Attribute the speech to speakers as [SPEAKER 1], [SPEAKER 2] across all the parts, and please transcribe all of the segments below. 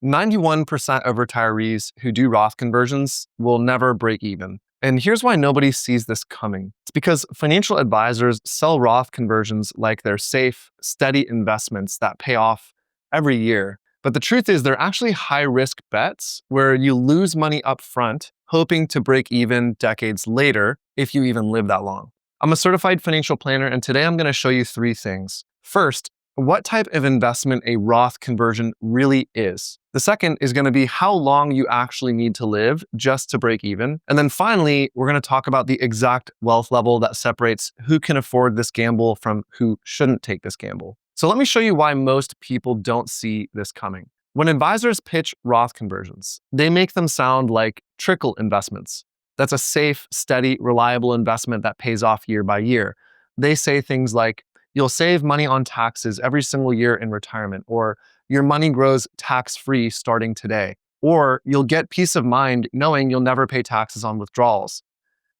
[SPEAKER 1] 91% of retirees who do Roth conversions will never break even. And here's why nobody sees this coming. It's because financial advisors sell Roth conversions like they're safe, steady investments that pay off every year. But the truth is they're actually high-risk bets where you lose money up front, hoping to break even decades later if you even live that long. I'm a certified financial planner, and today I'm going to show you three things. First, what type of investment a Roth conversion really is. The second is going to be how long you actually need to live just to break even. And then finally, we're going to talk about the exact wealth level that separates who can afford this gamble from who shouldn't take this gamble. So let me show you why most people don't see this coming. When advisors pitch Roth conversions, they make them sound like trickle investments. That's a safe, steady, reliable investment that pays off year by year. They say things like, you'll save money on taxes every single year in retirement, or your money grows tax-free starting today, or you'll get peace of mind knowing you'll never pay taxes on withdrawals.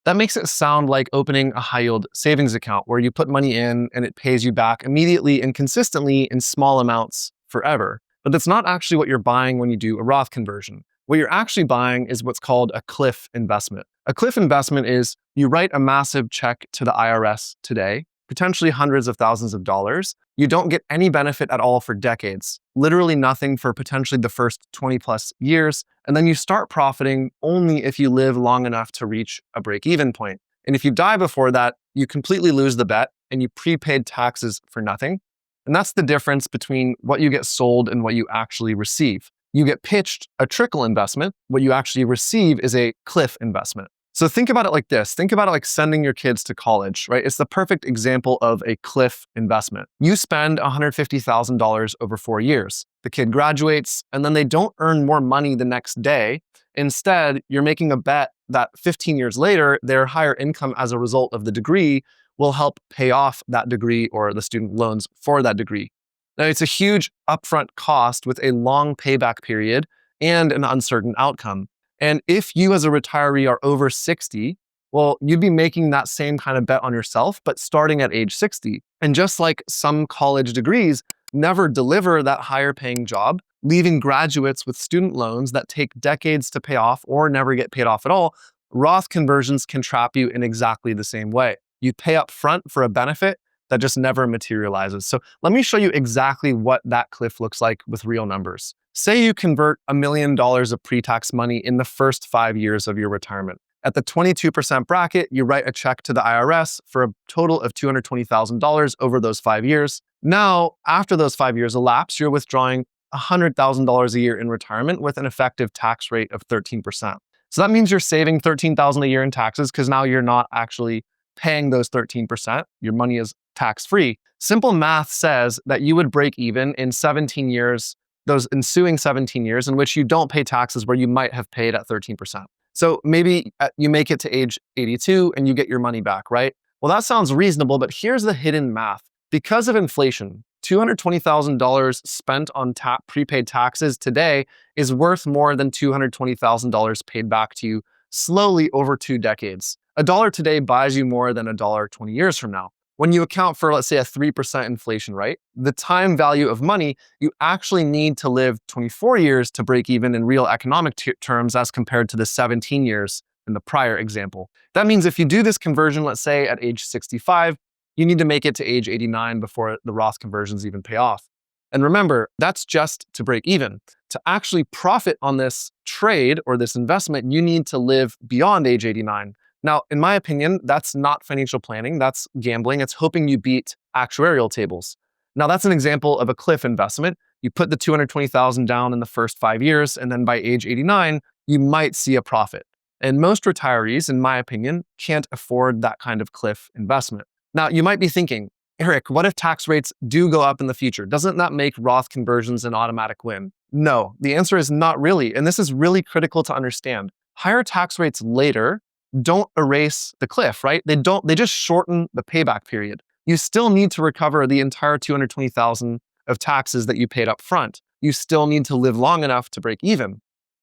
[SPEAKER 1] That makes it sound like opening a high-yield savings account where you put money in and it pays you back immediately and consistently in small amounts forever. But that's not actually what you're buying when you do a Roth conversion. What you're actually buying is what's called a cliff investment. A cliff investment is you write a massive check to the IRS today, potentially hundreds of thousands of dollars. You don't get any benefit at all for decades, literally nothing for potentially the first 20 plus years. And then you start profiting only if you live long enough to reach a break-even point. And if you die before that, you completely lose the bet and you prepaid taxes for nothing. And that's the difference between what you get sold and what you actually receive. You get pitched a trickle investment. What you actually receive is a cliff investment. So think about it like this. Think about it like sending your kids to college, right? It's the perfect example of a cliff investment. You spend $150,000 over 4 years. The kid graduates, and then they don't earn more money the next day. Instead, you're making a bet that 15 years later, their higher income as a result of the degree will help pay off that degree or the student loans for that degree. Now, it's a huge upfront cost with a long payback period and an uncertain outcome. And if you as a retiree are over 60, well, you'd be making that same kind of bet on yourself, but starting at age 60. And just like some college degrees never deliver that higher paying job, leaving graduates with student loans that take decades to pay off or never get paid off at all, Roth conversions can trap you in exactly the same way. You pay up front for a benefit that just never materializes. So let me show you exactly what that cliff looks like with real numbers. Say you convert $1 million of pre-tax money in the first 5 years of your retirement. At the 22% bracket, you write a check to the IRS for a total of $220,000 over those 5 years. Now, after those 5 years elapse, you're withdrawing $100,000 a year in retirement with an effective tax rate of 13%. So that means you're saving $13,000 a year in taxes because now you're not actually paying those 13%. Your money is tax-free. Simple math says that you would break even in 17 years, those ensuing 17 years in which you don't pay taxes where you might have paid at 13%. So maybe you make it to age 82 and you get your money back, right? Well, that sounds reasonable, but here's the hidden math. Because of inflation, $220,000 spent on prepaid taxes today is worth more than $220,000 paid back to you slowly over 2 decades. A dollar today buys you more than a dollar 20 years from now. When you account for, let's say, a 3% inflation rate, the time value of money, you actually need to live 24 years to break even in real economic terms as compared to the 17 years in the prior example. That means if you do this conversion, let's say at age 65, you need to make it to age 89 before the Roth conversions even pay off. And remember, that's just to break even. To actually profit on this trade or this investment, you need to live beyond age 89. Now, in my opinion, that's not financial planning, that's gambling. It's hoping you beat actuarial tables. Now, that's an example of a cliff investment. You put the $220,000 down in the first 5 years, and then by age 89, you might see a profit. And most retirees, in my opinion, can't afford that kind of cliff investment. Now, you might be thinking, Eric, what if tax rates do go up in the future? Doesn't that make Roth conversions an automatic win? No, the answer is not really. And this is really critical to understand. Higher tax rates later don't erase the cliff, right? They just shorten the payback period. You still need to recover the entire $220,000 of taxes that you paid up front. You still need to live long enough to break even.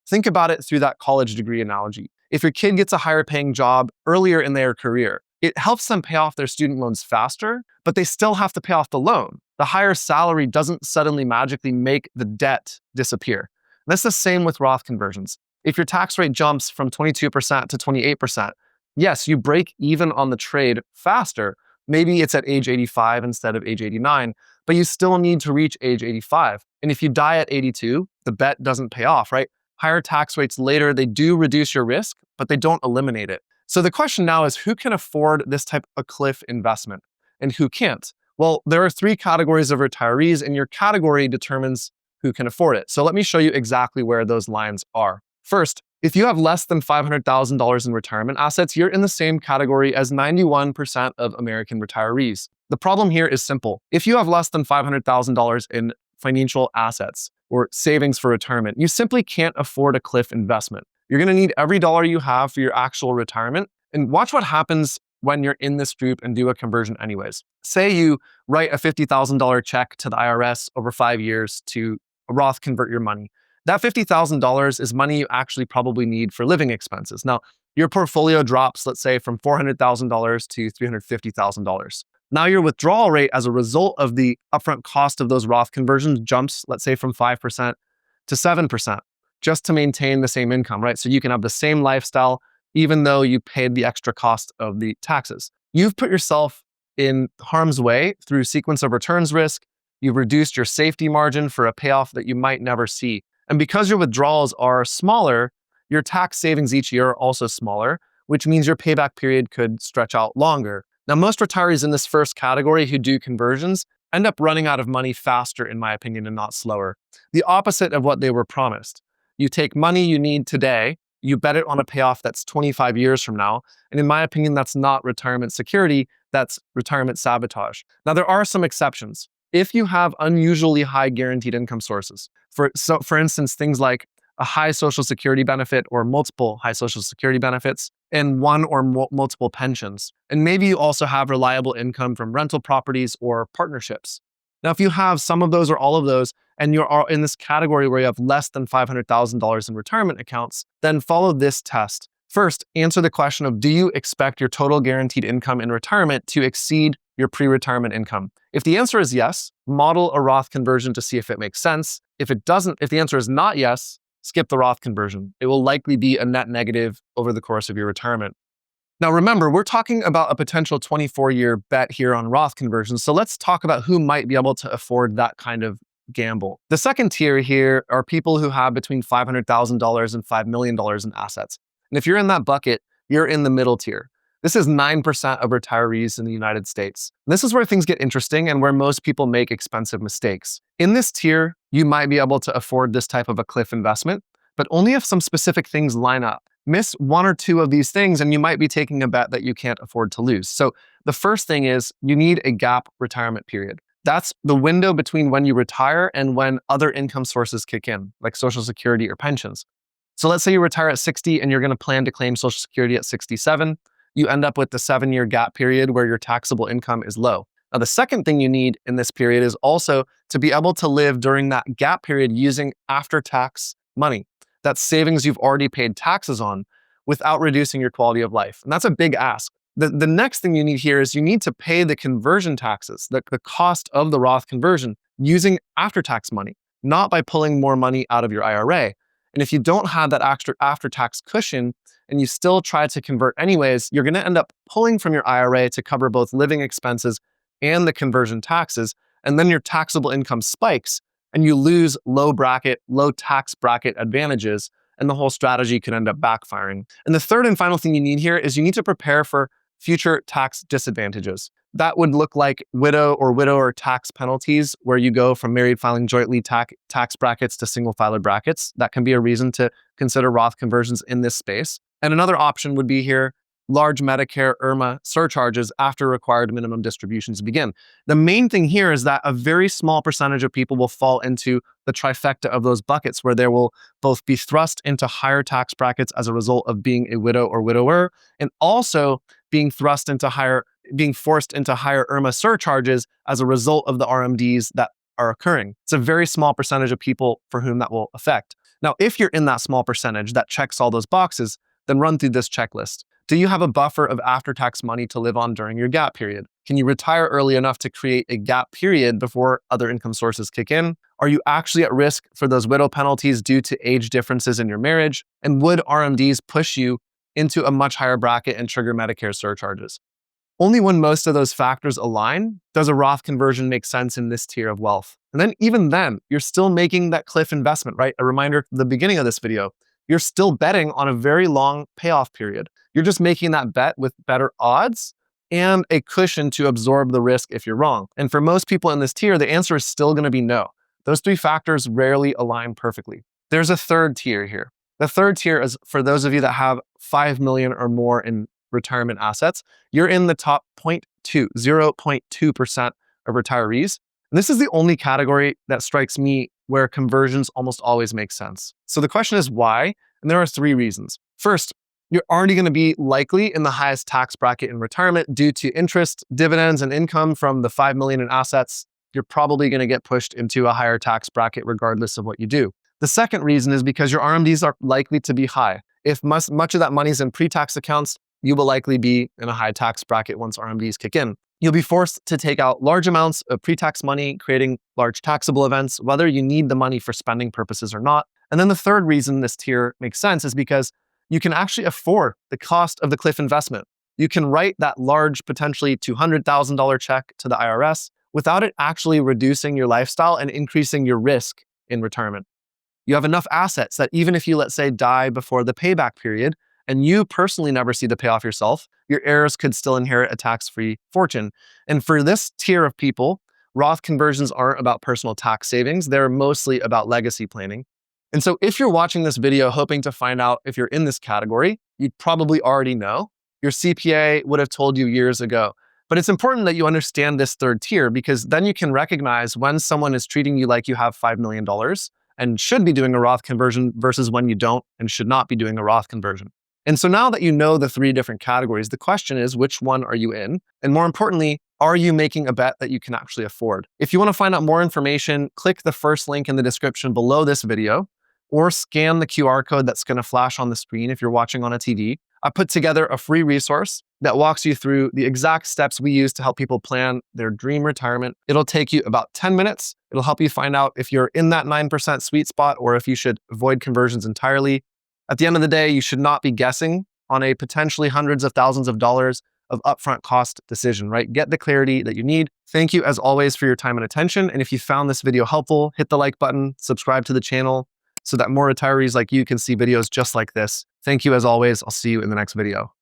[SPEAKER 1] Think about it through that college degree analogy. If your kid gets a higher paying job earlier in their career, it helps them pay off their student loans faster, but they still have to pay off the loan. The higher salary doesn't suddenly magically make the debt disappear. That's the same with Roth conversions. If your tax rate jumps from 22% to 28%, yes, you break even on the trade faster. Maybe it's at age 85 instead of age 89, but you still need to reach age 85. And if you die at 82, the bet doesn't pay off, right? Higher tax rates later, they do reduce your risk, but they don't eliminate it. So the question now is, who can afford this type of cliff investment and who can't? Well, there are three categories of retirees, and your category determines who can afford it. So let me show you exactly where those lines are. First, if you have less than $500,000 in retirement assets, you're in the same category as 91% of American retirees. The problem here is simple. If you have less than $500,000 in financial assets or savings for retirement, you simply can't afford a cliff investment. You're going to need every dollar you have for your actual retirement. And watch what happens when you're in this group and do a conversion anyways. Say you write a $50,000 check to the IRS over 5 years to Roth convert your money. That $50,000 is money you actually probably need for living expenses. Now, your portfolio drops, let's say, from $400,000 to $350,000. Now your withdrawal rate as a result of the upfront cost of those Roth conversions jumps, let's say, from 5% to 7%, just to maintain the same income, right? So you can have the same lifestyle, even though you paid the extra cost of the taxes. You've put yourself in harm's way through sequence of returns risk. You've reduced your safety margin for a payoff that you might never see. And because your withdrawals are smaller, your tax savings each year are also smaller, which means your payback period could stretch out longer. Now, most retirees in this first category who do conversions end up running out of money faster, in my opinion, and not slower. The opposite of what they were promised. You take money you need today, you bet it on a payoff that's 25 years from now. And in my opinion, that's not retirement security, that's retirement sabotage. Now, there are some exceptions. If you have unusually high guaranteed income sources, for instance, things like a high Social Security benefit or multiple high Social Security benefits and one or multiple pensions. And maybe you also have reliable income from rental properties or partnerships. Now, if you have some of those or all of those, and you're in this category where you have less than $500,000 in retirement accounts, then follow this test. First, answer the question of, do you expect your total guaranteed income in retirement to exceed your pre-retirement income? If the answer is yes, model a Roth conversion to see if it makes sense. If the answer is not yes, skip the Roth conversion. It will likely be a net negative over the course of your retirement. Now, remember, we're talking about a potential 24-year bet here on Roth conversions. So let's talk about who might be able to afford that kind of gamble. The second tier here are people who have between $500,000 and $5 million in assets. And if you're in that bucket, you're in the middle tier. This is 9% of retirees in the United States. And this is where things get interesting and where most people make expensive mistakes. In this tier, you might be able to afford this type of a cliff investment, but only if some specific things line up. Miss one or two of these things, and you might be taking a bet that you can't afford to lose. So the first thing is you need a gap retirement period. That's the window between when you retire and when other income sources kick in, like Social Security or pensions. So let's say you retire at 60 and you're going to plan to claim Social Security at 67. You end up with the 7-year gap period where your taxable income is low. Now, the second thing you need in this period is also to be able to live during that gap period using after-tax money. That's savings you've already paid taxes on without reducing your quality of life. And that's a big ask. The next thing you need here is you need to pay the conversion taxes, the cost of the Roth conversion, using after-tax money, not by pulling more money out of your IRA. And if you don't have that extra after-tax cushion and you still try to convert anyways, you're going to end up pulling from your IRA to cover both living expenses and the conversion taxes. And then your taxable income spikes and you lose low tax bracket advantages, and the whole strategy can end up backfiring. And the third and final thing you need here is you need to prepare for future tax disadvantages. That would look like widower tax penalties, where you go from married filing jointly tax brackets to single filer brackets. That can be a reason to consider Roth conversions in this space. And another option would be here, large Medicare IRMA surcharges after required minimum distributions begin. The main thing here is that a very small percentage of people will fall into the trifecta of those buckets, where they will both be thrust into higher tax brackets as a result of being a widow or widower, and also being forced into higher IRMA surcharges as a result of the RMDs that are occurring. It's a very small percentage of people for whom that will affect. Now, if you're in that small percentage that checks all those boxes, then run through this checklist. Do you have a buffer of after-tax money to live on during your gap period? Can you retire early enough to create a gap period before other income sources kick in? Are you actually at risk for those widow penalties due to age differences in your marriage? And would RMDs push you into a much higher bracket and trigger Medicare surcharges? Only when most of those factors align does a Roth conversion make sense in this tier of wealth. And then even then, you're still making that cliff investment, right? A reminder at the beginning of this video, you're still betting on a very long payoff period. You're just making that bet with better odds and a cushion to absorb the risk if you're wrong. And for most people in this tier, the answer is still going to be no. Those three factors rarely align perfectly. There's a third tier here. The third tier is for those of you that have 5 million or more in retirement assets. You're in the top 0.2% of retirees. And this is the only category that strikes me where conversions almost always make sense. So the question is why? And there are three reasons. First, you're already going to be likely in the highest tax bracket in retirement due to interest, dividends, and income from the 5 million in assets. You're probably going to get pushed into a higher tax bracket regardless of what you do. The second reason is because your RMDs are likely to be high. If much of that money is in pre-tax accounts, you will likely be in a high tax bracket once RMDs kick in. You'll be forced to take out large amounts of pre-tax money, creating large taxable events, whether you need the money for spending purposes or not. And then the third reason this tier makes sense is because you can actually afford the cost of the cliff investment. You can write that large, potentially $200,000 check to the IRS without it actually reducing your lifestyle and increasing your risk in retirement. You have enough assets that even if you, let's say, die before the payback period, and you personally never see the payoff yourself, your heirs could still inherit a tax-free fortune. And for this tier of people, Roth conversions aren't about personal tax savings. They're mostly about legacy planning. And so if you're watching this video hoping to find out if you're in this category, you'd probably already know. Your CPA would have told you years ago. But it's important that you understand this third tier because then you can recognize when someone is treating you like you have $5 million and should be doing a Roth conversion versus when you don't and should not be doing a Roth conversion. And so now that you know the three different categories, the question is, which one are you in? And more importantly, are you making a bet that you can actually afford? If you want to find out more information, click the first link in the description below this video, or scan the QR code that's going to flash on the screen if you're watching on a TV. I put together a free resource that walks you through the exact steps we use to help people plan their dream retirement. It'll take you about 10 minutes. It'll help you find out if you're in that 9% sweet spot or if you should avoid conversions entirely. At the end of the day, you should not be guessing on a potentially hundreds of thousands of dollars of upfront cost decision, right? Get the clarity that you need. Thank you as always for your time and attention. And if you found this video helpful, hit the like button, subscribe to the channel so that more retirees like you can see videos just like this. Thank you as always. I'll see you in the next video.